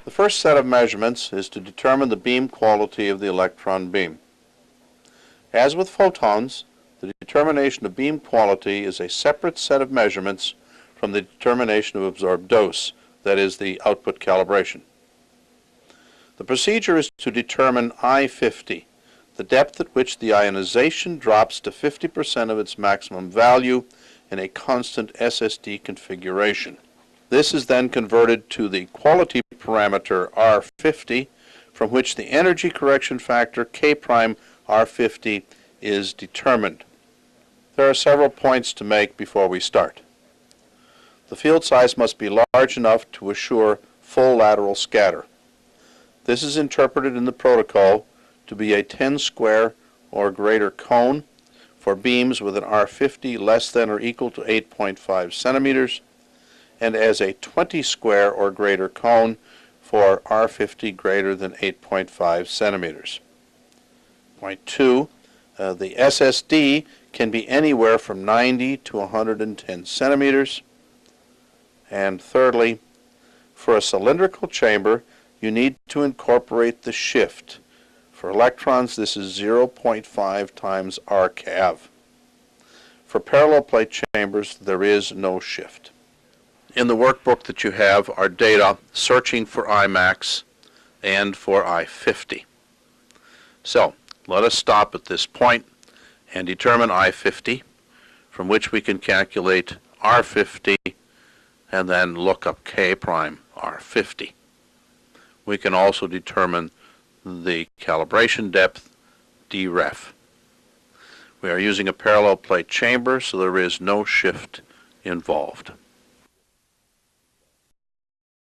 The first set of measurements is to determine the beam quality of the electron beam. As with photons, the determination of beam quality is a separate set of measurements from the determination of absorbed dose, that is, the output calibration. The procedure is to determine I50, the depth at which the ionization drops to 50% of its maximum value in a constant SSD configuration. This is then converted to the quality parameter R50, from which the energy correction factor K' R50 is determined. There are several points to make before we start. The field size must be large enough to assure full lateral scatter. This is interpreted in the protocol to be a 10 square or greater cone for beams with an R50 less than or equal to 8.5 centimeters, and as a 20 square or greater cone for R50 greater than 8.5 centimeters. Point 2, the SSD can be anywhere from 90 to 110 centimeters. And thirdly, for a cylindrical chamber, you need to incorporate the shift. For electrons, this is 0.5 times R-cav. For parallel plate chambers, there is no shift. In the workbook that you have are data searching for Imax and for I50. So, let us stop at this point and determine I50, from which we can calculate R50 and then look up K' R50. We can also determine the calibration depth, dref. We are using a parallel plate chamber, so there is no shift involved.